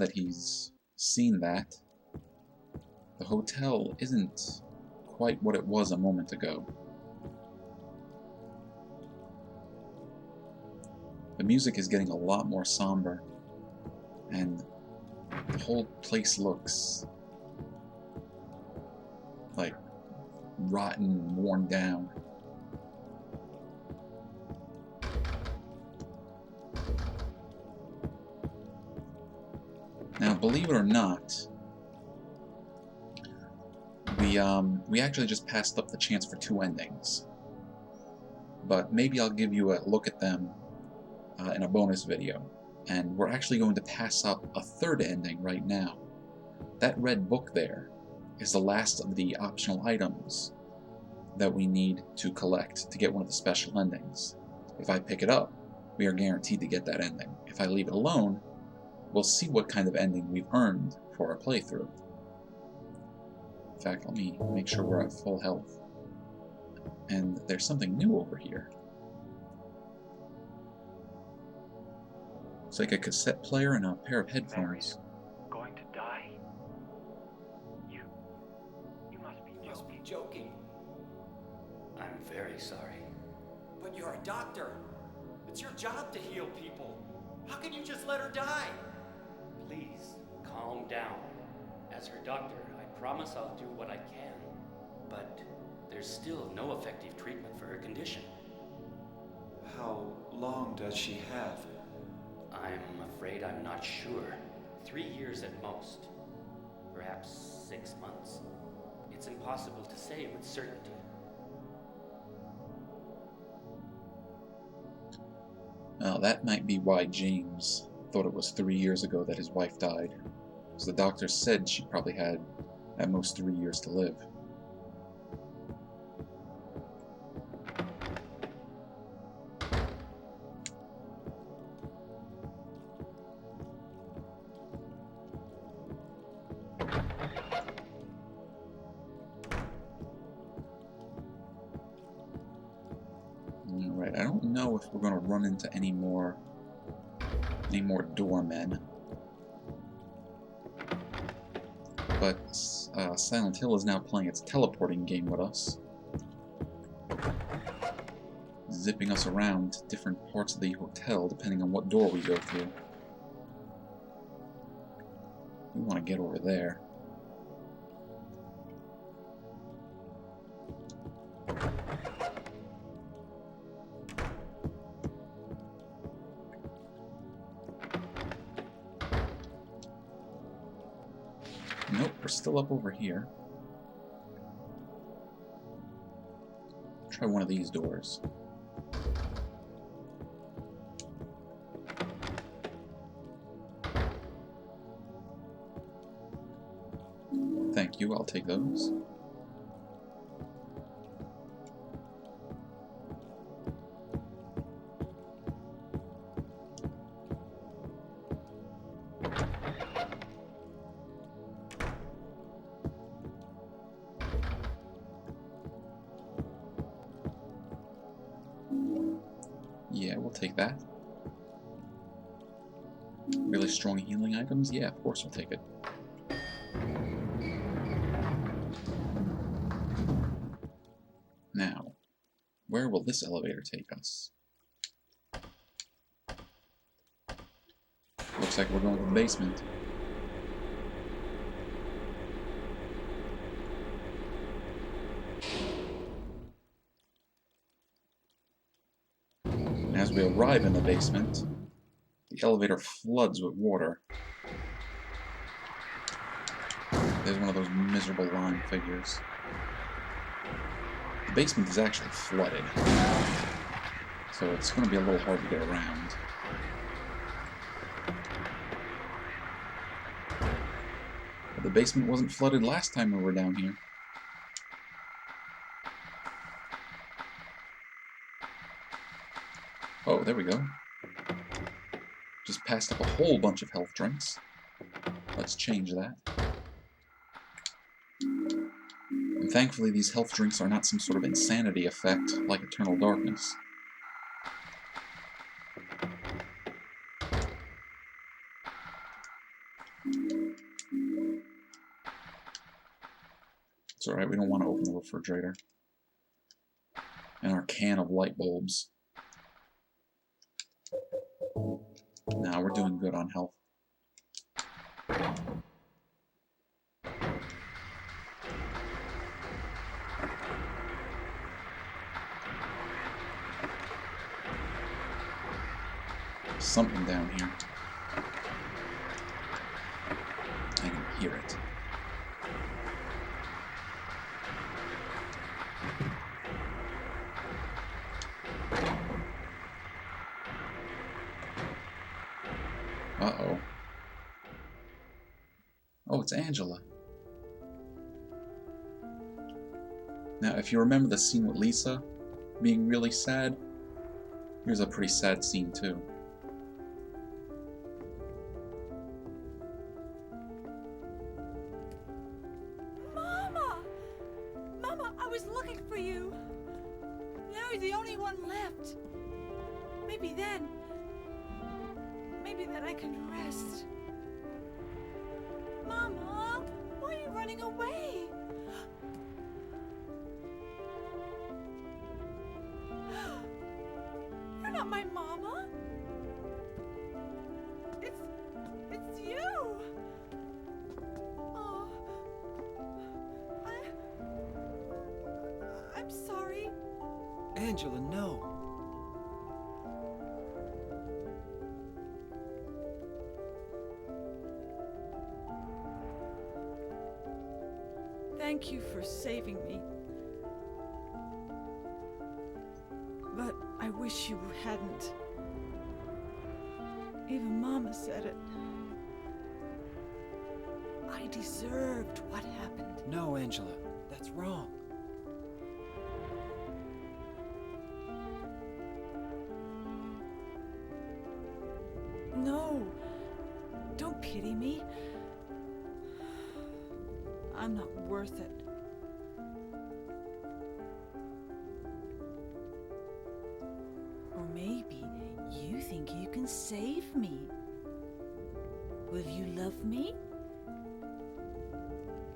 that he's seen that, the hotel isn't quite what it was a moment ago. The music is getting a lot more somber, and the whole place looks like rotten, worn down. Now, believe it or not, we actually just passed up the chance for 2 endings. But maybe I'll give you a look at them in a bonus video. And we're actually going to pass up a 3rd ending right now. That red book there is the last of the optional items that we need to collect to get one of the special endings. If I pick it up, we are guaranteed to get that ending. If I leave it alone, we'll see what kind of ending we've earned for our playthrough. In fact, let me make sure we're at full health. And there's something new over here. It's like a cassette player and a pair of headphones. Going to die? You must be joking. I'm very sorry. But you're a doctor. It's your job to heal people. How can you just let her die? Please, calm down. As her doctor, I promise I'll do what I can. But there's still no effective treatment for her condition. How long does she have? I'm afraid I'm not sure. 3 years at most. Perhaps 6 months. It's impossible to say with certainty. Well, that might be why James thought it was 3 years ago that his wife died. Because the doctor said she probably had at most 3 years to live. Alright, I don't know if we're going to run into any more doormen. But Silent Hill is now playing its teleporting game with us. Zipping us around to different parts of the hotel depending on what door we go through. We want to get over there. Nope, we're still up over here. Try one of these doors. Thank you, I'll take those. Yeah, we'll take that. Really strong healing items? Yeah, of course we'll take it. Now, where will this elevator take us? Looks like we're going to the basement. As we arrive in the basement, the elevator floods with water. There's one of those miserable line figures. The basement is actually flooded, so it's going to be a little hard to get around. But the basement wasn't flooded last time we were down here. Oh, there we go. Just passed up a whole bunch of health drinks. Let's change that. And thankfully these health drinks are not some sort of insanity effect like Eternal Darkness. It's alright, we don't want to open the refrigerator. And our can of light bulbs. Now we're doing good on health. Something down here. I can hear it. Uh-oh. Oh, it's Angela. Now, if you remember the scene with Lisa being really sad, here's a pretty sad scene too. Mama! Mama, I was looking for you. Now you're the only one left. Maybe then I can rest. Mama, why are you running away? You're not my mama. It's you. Oh, I'm sorry. Angela, no. Thank you for saving me. But I wish you hadn't. Even Mama said it. I deserved what happened. No, Angela. That's wrong. No. Don't pity me. I'm not worth it. Or maybe you think you can save me. Will you love me?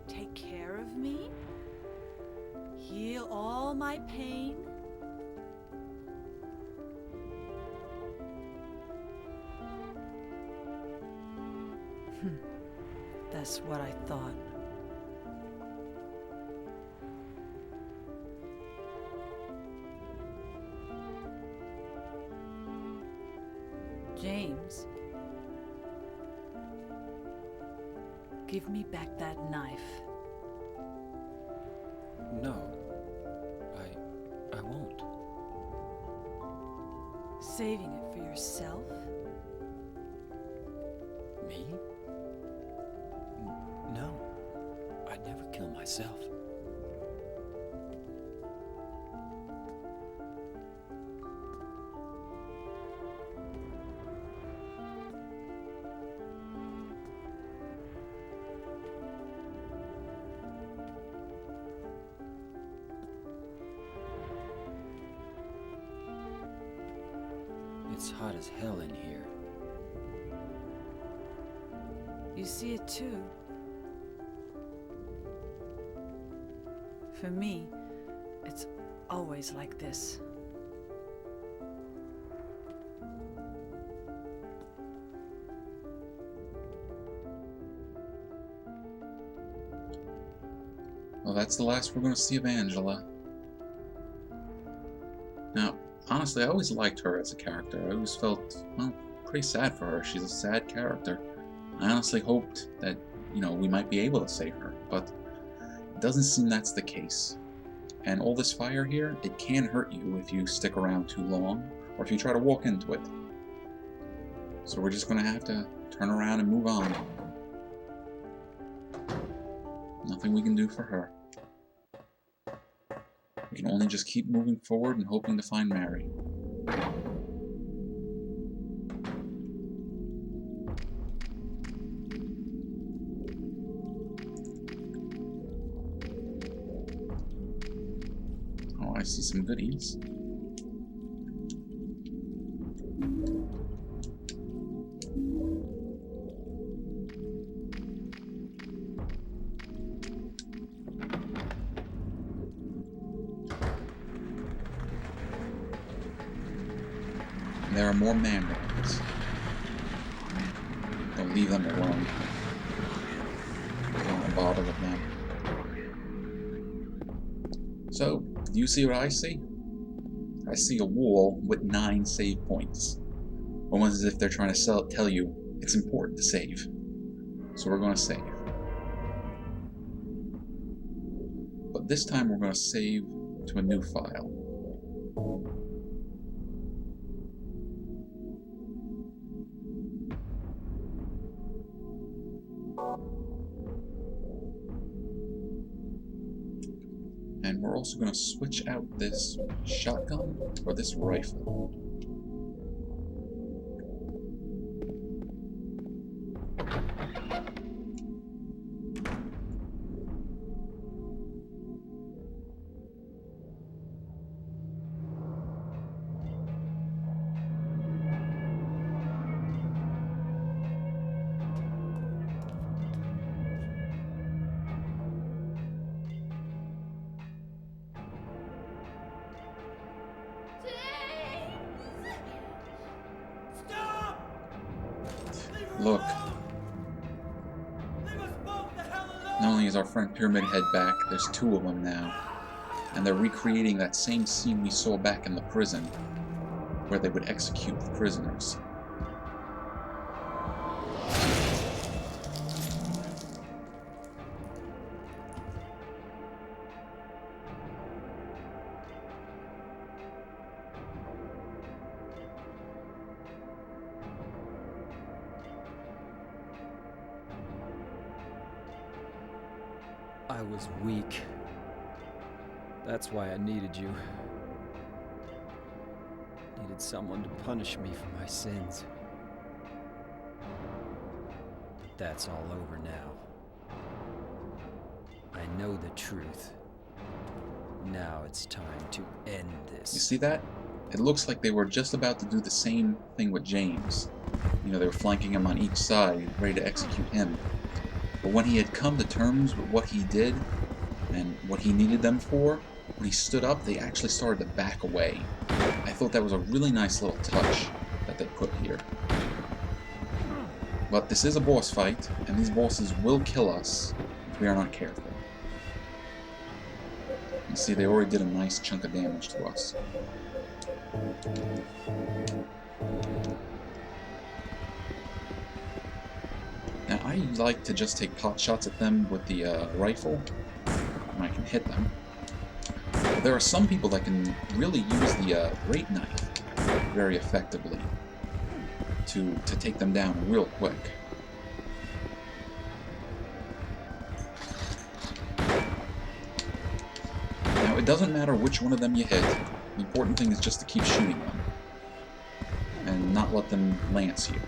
Take care of me? Heal all my pain? That's what I thought. James, give me back that knife. No. I won't. Saving it for yourself? Me? No. I'd never kill myself. It's hot as hell in here. You see it too. For me, it's always like this. Well, that's the last we're going to see of Angela. Now, honestly, I always liked her as a character. I always felt, well, pretty sad for her. She's a sad character. I honestly hoped that, we might be able to save her, but it doesn't seem that's the case. And all this fire here, it can hurt you if you stick around too long, or if you try to walk into it. So we're just going to have to turn around and move on. Nothing we can do for her. We can only just keep moving forward and hoping to find Mary. Oh, I see some goodies. There are more mandolins. Don't leave them alone. Don't bother with them. So, do you see what I see? I see a wall with 9 save points. Almost as if they're trying to tell you it's important to save. So we're going to save. But this time we're going to save to a new file. And we're also going to switch out this shotgun for this rifle. Look, not only is our friend Pyramid Head back, there's 2 of them now, and they're recreating that same scene we saw back in the prison, where they would execute the prisoners. I was weak. That's why I needed you. Needed someone to punish me for my sins. But that's all over now. I know the truth. Now it's time to end this. You see that? It looks like they were just about to do the same thing with James. You know, they were flanking him on each side, ready to execute him. But when he had come to terms with what he did and what he needed them for, when he stood up, they actually started to back away. I thought that was a really nice little touch that they put here. But this is a boss fight, and these bosses will kill us if we are not careful. You see, they already did a nice chunk of damage to us. Now, I like to just take pot shots at them with the rifle, and I can hit them. But there are some people that can really use the great knife very effectively to take them down real quick. Now, it doesn't matter which one of them you hit. The important thing is just to keep shooting them and not let them lance you.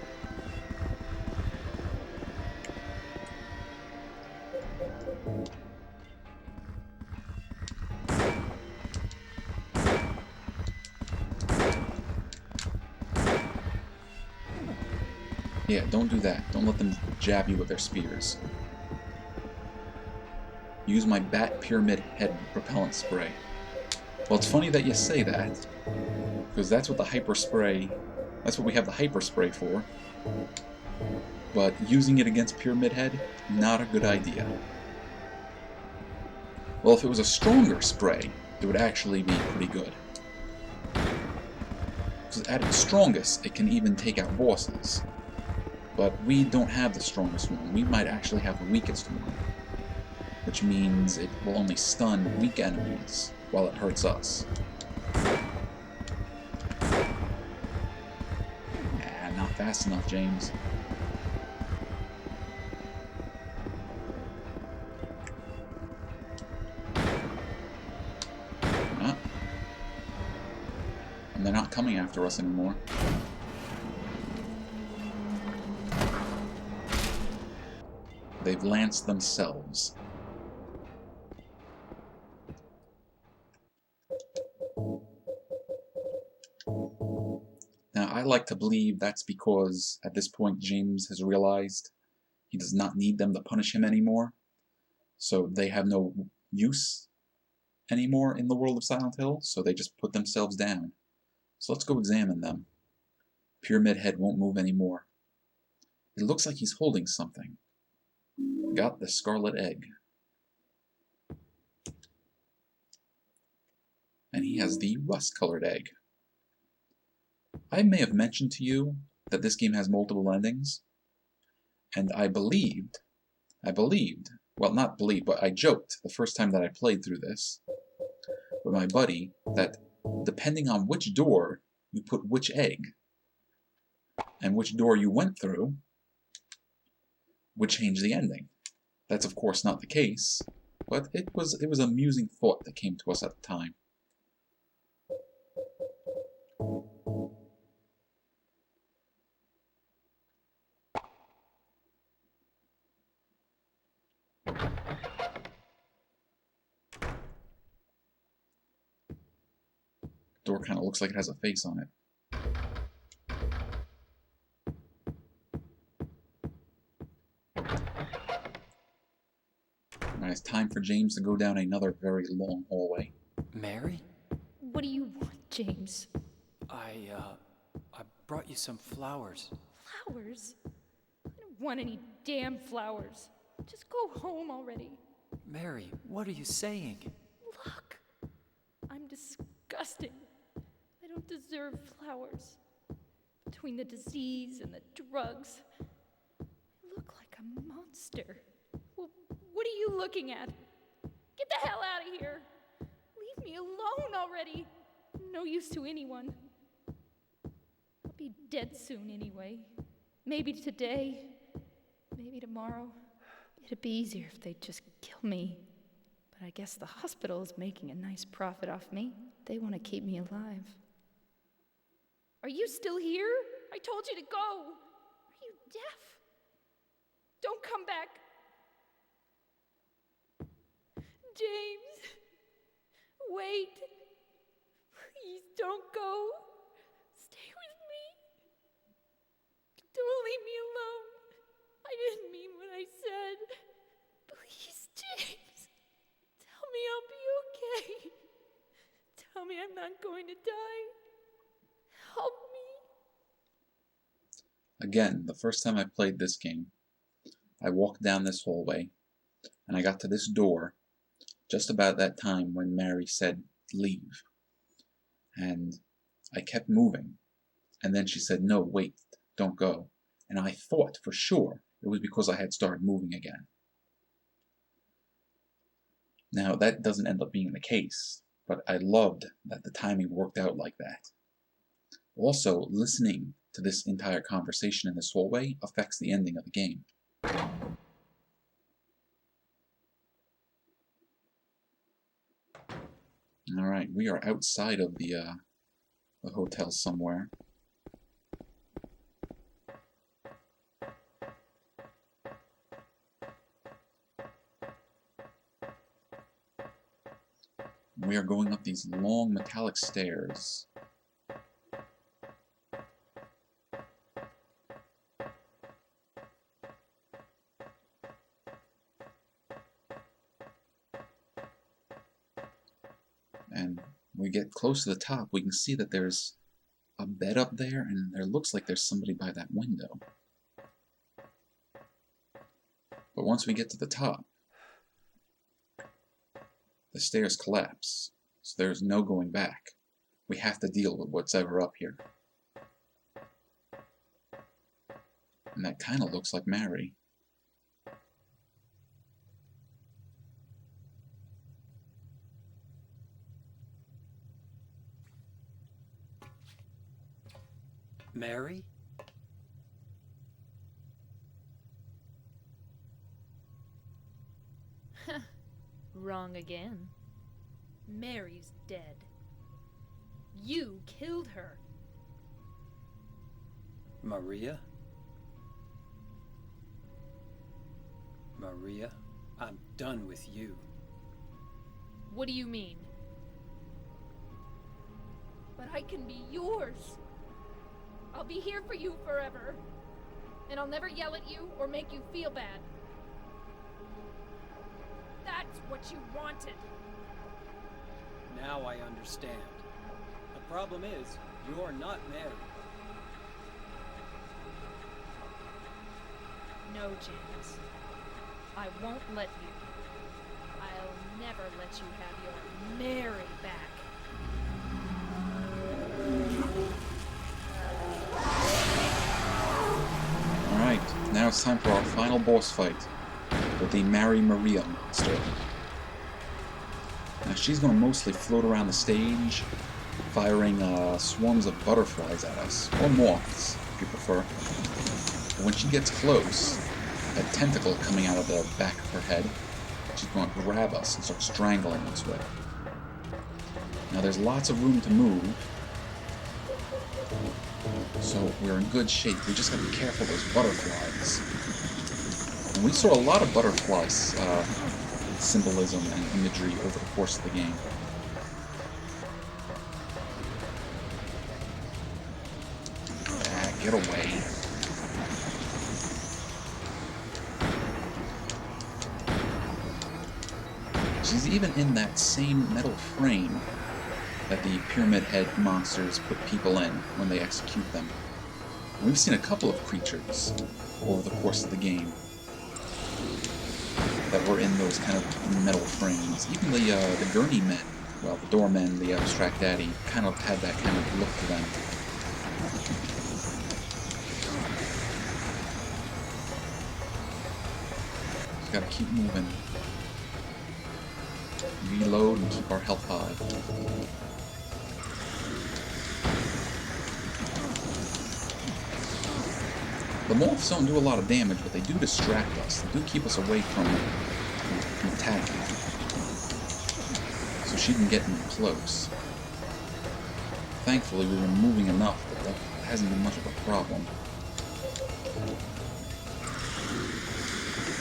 Yeah, don't do that. Don't let them jab you with their spears. Use my Bat Pyramid Head repellent spray. Well, it's funny that you say that, because that's what the hyper spray, that's what we have the hyper spray for. But using it against Pyramid Head, not a good idea. Well, if it was a stronger spray, it would actually be pretty good. Because at its strongest, it can even take out bosses. But we don't have the strongest one. We might actually have the weakest one. Which means it will only stun weak enemies while it hurts us. Not fast enough, James. And they're not coming after us anymore. They've lanced themselves. Now, I like to believe that's because, at this point, James has realized he does not need them to punish him anymore, so they have no use anymore in the world of Silent Hill, so they just put themselves down. So let's go examine them. Pyramid Head won't move anymore. It looks like he's holding something. Got the scarlet egg. And he has the rust-colored egg. I may have mentioned to you that this game has multiple endings, and I believed, well, not believed, but I joked the first time that I played through this with my buddy that depending on which door you put which egg and which door you went through would change the ending. That's of course not the case, but it was an amusing thought that came to us at the time. Door kind of looks like it has a face on it. Alright, it's time for James to go down another very long hallway. Mary? What do you want, James? I brought you some flowers. Flowers? I don't want any damn flowers. Just go home already. Mary, what are you saying? Look, I'm disgusting. I don't deserve flowers. Between the disease and the drugs, I look like a monster. Well, what are you looking at? Get the hell out of here. Leave me alone already. I'm no use to anyone. I'll be dead soon anyway. Maybe today, maybe tomorrow. It'd be easier if they'd just kill me. But I guess the hospital is making a nice profit off me. They want to keep me alive. Are you still here? I told you to go. Are you deaf? Don't come back. James, wait. Please don't go. Stay with me. Don't leave me alone. I didn't mean what I said. Please, James. Tell me I'll be okay. Tell me I'm not going to die. Help me. Again, the first time I played this game, I walked down this hallway, and I got to this door just about that time when Mary said, leave. And I kept moving, and then she said, no, wait, don't go. And I thought for sure it was because I had started moving again. Now, that doesn't end up being the case, but I loved that the timing worked out like that. Also, listening to this entire conversation in this hallway affects the ending of the game. Alright, we are outside of the hotel somewhere. We are going up these long metallic stairs. And when we get close to the top, we can see that there's a bed up there, and there looks like there's somebody by that window. But once we get to the top, the stairs collapse, so there's no going back. We have to deal with what's ever up here. And that kind of looks like Mary. Mary? Wrong again. Mary's dead. You killed her. Maria? Maria, I'm done with you. What do you mean? But I can be yours. I'll be here for you forever. And I'll never yell at you or make you feel bad. That's what you wanted. Now I understand. The problem is, you're not Mary. No, James. I won't let you. I'll never let you have your Mary back. Alright, now it's time for our final boss fight with the Mary Maria monster. Now she's going to mostly float around the stage, firing swarms of butterflies at us, or moths, if you prefer. But when she gets close, a tentacle coming out of the back of her head, she's going to grab us and start strangling us with. Now there's lots of room to move, so we're in good shape. We just gotta be careful of those butterflies. And we saw a lot of butterflies symbolism and imagery over the course of the game. Get away. She's even in that same metal frame that the Pyramid Head monsters put people in when they execute them. And we've seen a couple of creatures over the course of the game that were in those kind of metal frames. Even the Gurney Men, well, the Doormen, the Abstract Daddy, kind of had that kind of look to them. Just gotta keep moving. Reload and keep our health high. The moths don't do a lot of damage, but they do distract us. They do keep us away from attacking. So she can get in close. Thankfully, we've been moving enough that that hasn't been much of a problem.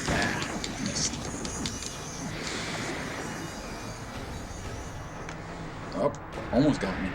Ah, missed. Oh, almost got me.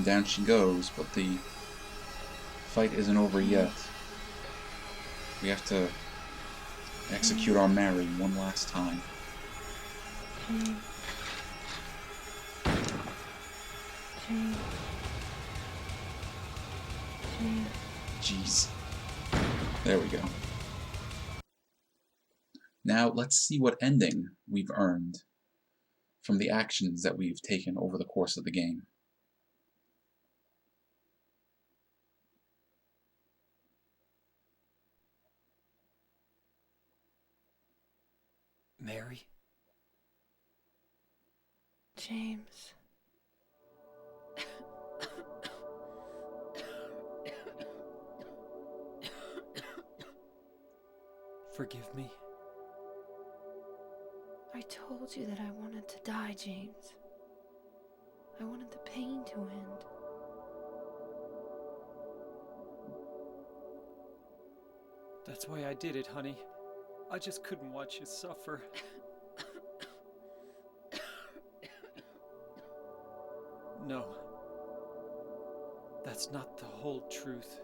Down she goes, but the fight isn't over yet. We have to execute our Mary one last time. Jeez. There we go. Now let's see what ending we've earned from the actions that we've taken over the course of the game. Mary? James. Forgive me. I told you that I wanted to die, James. I wanted the pain to end. That's why I did it, honey. I just couldn't watch you suffer. No. That's not the whole truth.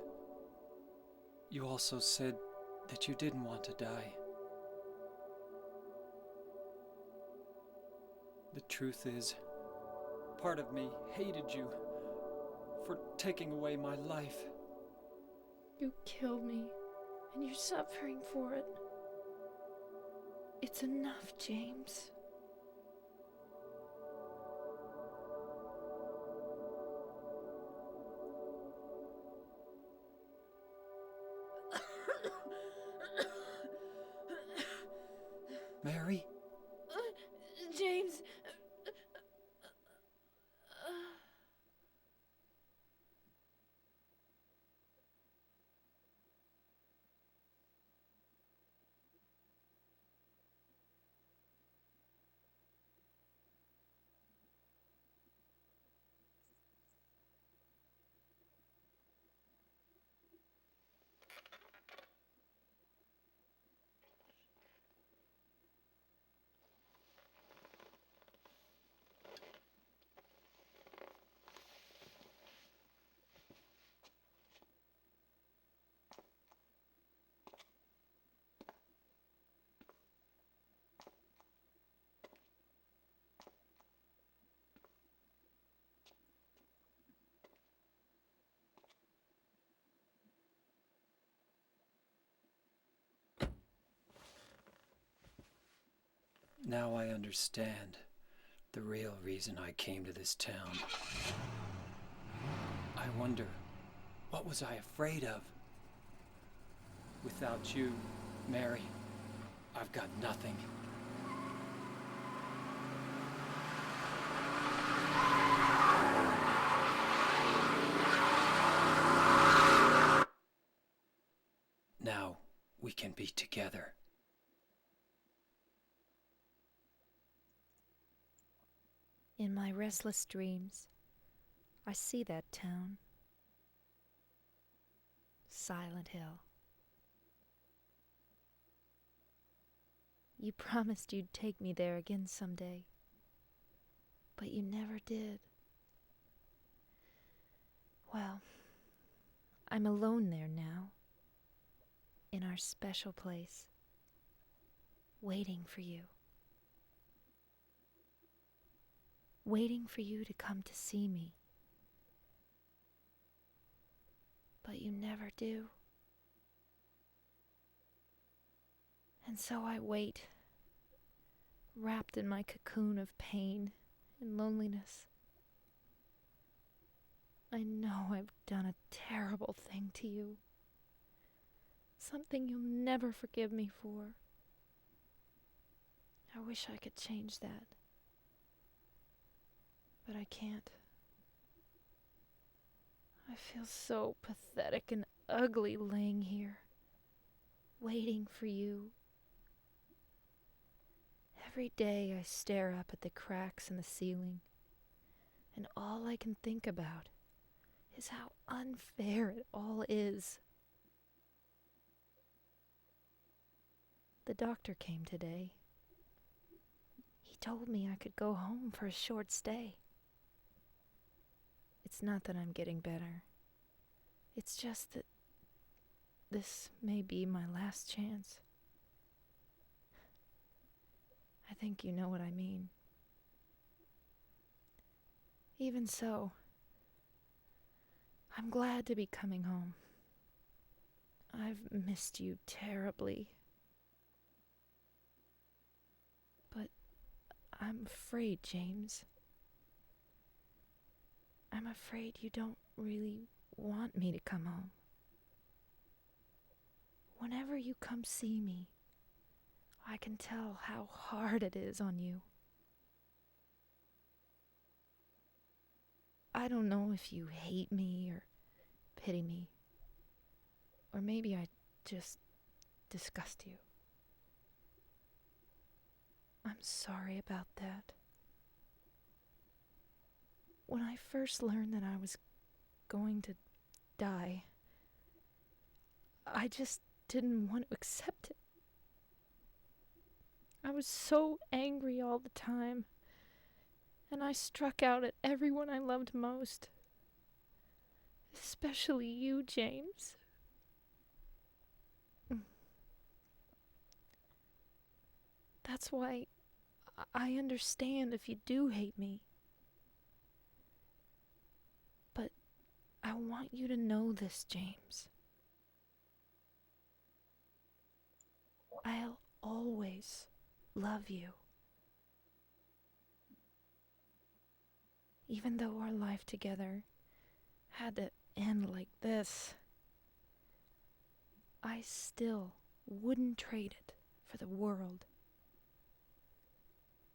You also said that you didn't want to die. The truth is, part of me hated you for taking away my life. You killed me, and you're suffering for it. It's enough, James. Mary? James. Now I understand the real reason I came to this town. I wonder, what was I afraid of? Without you, Mary, I've got nothing. Now we can be together. In my restless dreams, I see that town. Silent Hill. You promised you'd take me there again someday, but you never did. Well, I'm alone there now, in our special place, waiting for you. Waiting for you to come to see me. But you never do. And so I wait, wrapped in my cocoon of pain and loneliness. I know I've done a terrible thing to you. Something you'll never forgive me for. I wish I could change that. But I can't. I feel so pathetic and ugly laying here, waiting for you. Every day I stare up at the cracks in the ceiling, and all I can think about is how unfair it all is. The doctor came today. He told me I could go home for a short stay. It's not that I'm getting better. It's just that this may be my last chance. I think you know what I mean. Even so, I'm glad to be coming home. I've missed you terribly. But I'm afraid, James. I'm afraid you don't really want me to come home. Whenever you come see me, I can tell how hard it is on you. I don't know if you hate me or pity me, or maybe I just disgust you. I'm sorry about that. When I first learned that I was going to die, I just didn't want to accept it. I was so angry all the time, and I struck out at everyone I loved most. Especially you, James. That's why I understand if you do hate me. But I want you to know this, James. I'll always love you. Even though our life together had to end like this, I still wouldn't trade it for the world.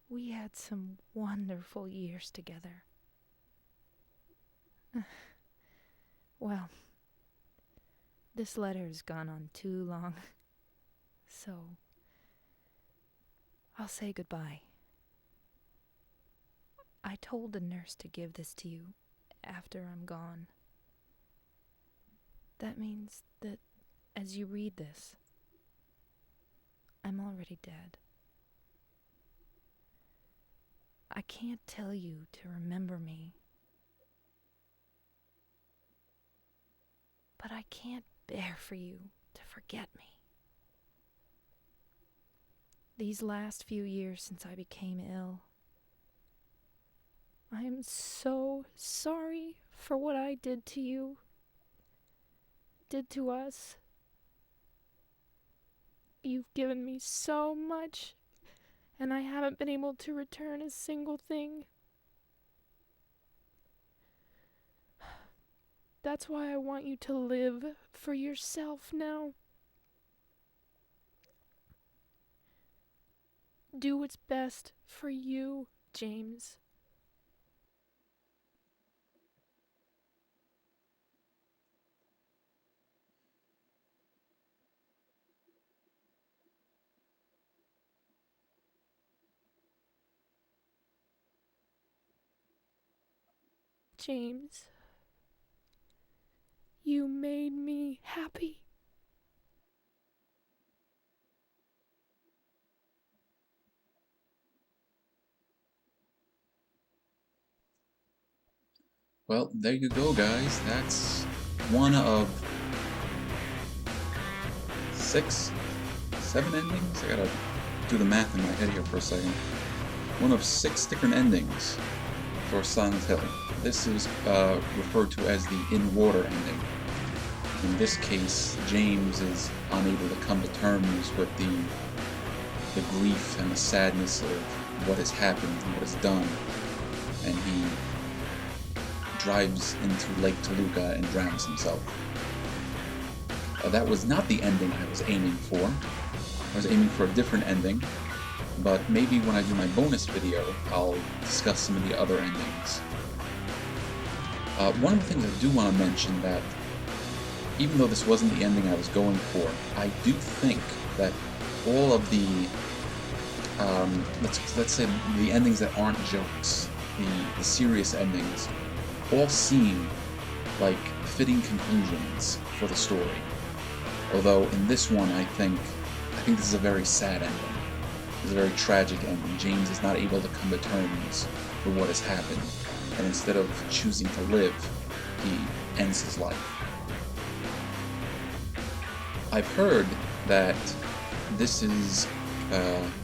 We had some wonderful years together. Well, this letter has gone on too long, so I'll say goodbye. I told the nurse to give this to you after I'm gone. That means that as you read this, I'm already dead. I can't tell you to remember me, but I can't bear for you to forget me. These last few years since I became ill, I am so sorry for what I did to you, did to us. You've given me so much, and I haven't been able to return a single thing. That's why I want you to live for yourself now. Do what's best for you, James. James, you made me happy. Well, there you go, guys. That's one of 6, 7 endings. I gotta do the math in my head here for a second. One of 6 different endings for Silent Hill. This is referred to as the in-water ending. In this case, James is unable to come to terms with the grief and the sadness of what has happened and what has done, and he drives into Lake Toluca and drowns himself. That was not the ending I was aiming for. I was aiming for a different ending, but maybe when I do my bonus video, I'll discuss some of the other endings. One of the things I do want to mention that, even though this wasn't the ending I was going for, I do think that all of the, let's say the endings that aren't jokes, the serious endings, all seem like fitting conclusions for the story. Although in this one, I think this is a very sad ending. It's a very tragic ending. James is not able to come to terms with what has happened, and instead of choosing to live, he ends his life. I've heard that this is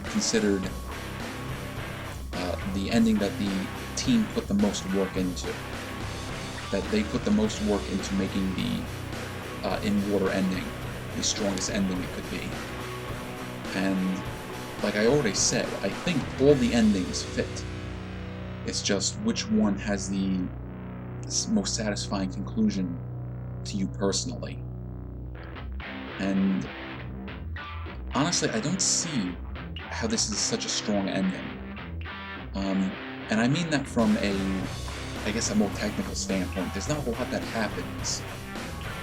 considered the ending that the team put the most work into. That they put the most work into making the in-water ending the strongest ending it could be. And like I already said, I think all the endings fit. It's just which one has the most satisfying conclusion to you personally. And honestly, I don't see how this is such a strong ending. And I mean that from a more technical standpoint. There's not a lot that happens.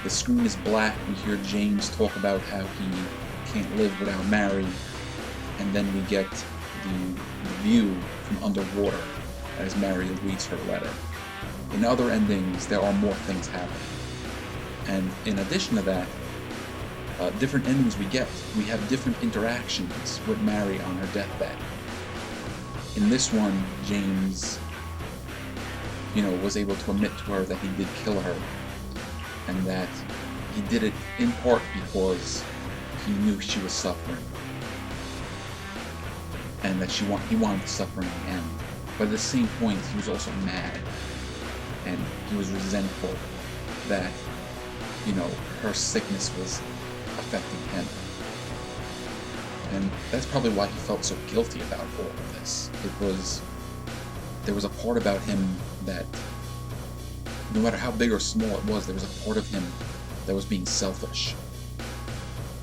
The screen is black, we hear James talk about how he can't live without Mary, and then we get the view from underwater as Mary reads her letter. In other endings, there are more things happening. And in addition to that, different endings we have different interactions with Mary on her deathbed. In this one, James, was able to admit to her that he did kill her, and that he did it in part because he knew she was suffering, and that he wanted to suffer in the end. But at the same point, he was also mad, and he was resentful that, her sickness was affecting him. And that's probably why he felt so guilty about all of this. There was a part about him that, no matter how big or small it was, there was a part of him that was being selfish.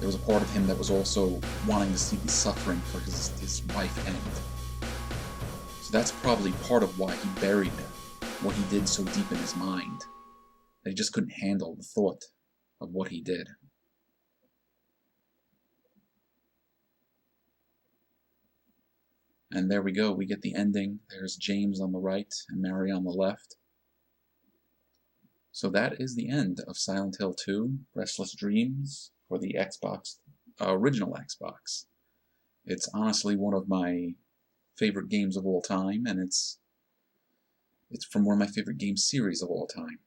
There was a part of him that was also wanting to see the suffering for his wife end. So that's probably part of why he buried what he did so deep in his mind, that he just couldn't handle the thought of what he did. And there we go, we get the ending. There's James on the right and Mary on the left. So that is the end of Silent Hill 2, Restless Dreams, for the original Xbox. It's honestly one of my favorite games of all time, and it's from one of my favorite game series of all time.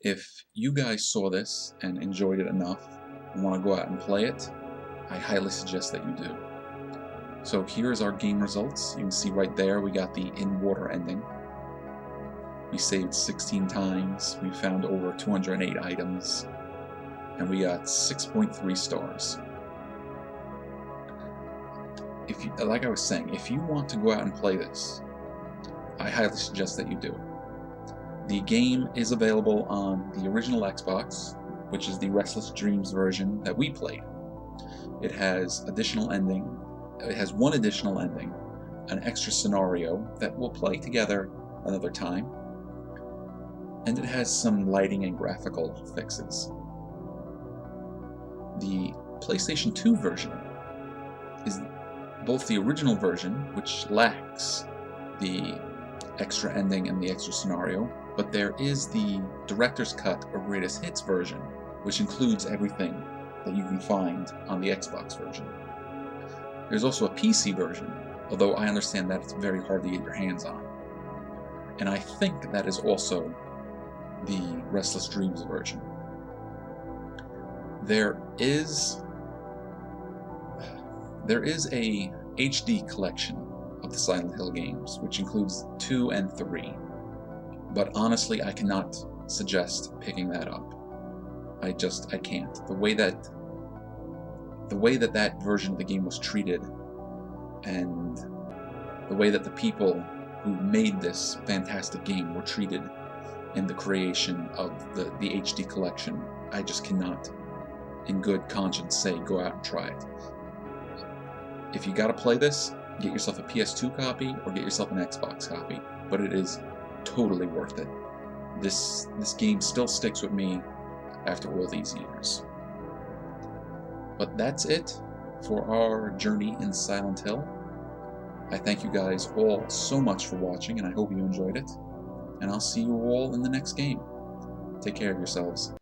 If you guys saw this and enjoyed it enough and want to go out and play it, I highly suggest that you do. So here's our game results. You can see right there we got the in-water ending. We saved 16 times, we found over 208 items, and we got 6.3 stars. if you, like I was saying, if you want to go out and play this, I highly suggest that you do. The game is available on the original Xbox, which is the Restless Dreams version that we played. It has additional ending. It has one additional ending, an extra scenario that we'll play together another time, and it has some lighting and graphical fixes. The PlayStation 2 version is both the original version, which lacks the extra ending and the extra scenario, but there is the director's cut or greatest hits version, which includes everything that you can find on the Xbox version. There's also a PC version, although I understand that it's very hard to get your hands on. And I think that is also the Restless Dreams version. There is a HD collection of the Silent Hill games, which includes 2 and 3. But honestly, I cannot suggest picking that up. I can't. The way that version of the game was treated, and the way that the people who made this fantastic game were treated in the creation of the HD collection, I just cannot, in good conscience, say go out and try it. If you gotta play this, get yourself a PS2 copy or get yourself an Xbox copy, but it is totally worth it. This game still sticks with me after all these years. But that's it for our journey in Silent Hill. I thank you guys all so much for watching, and I hope you enjoyed it. And I'll see you all in the next game. Take care of yourselves.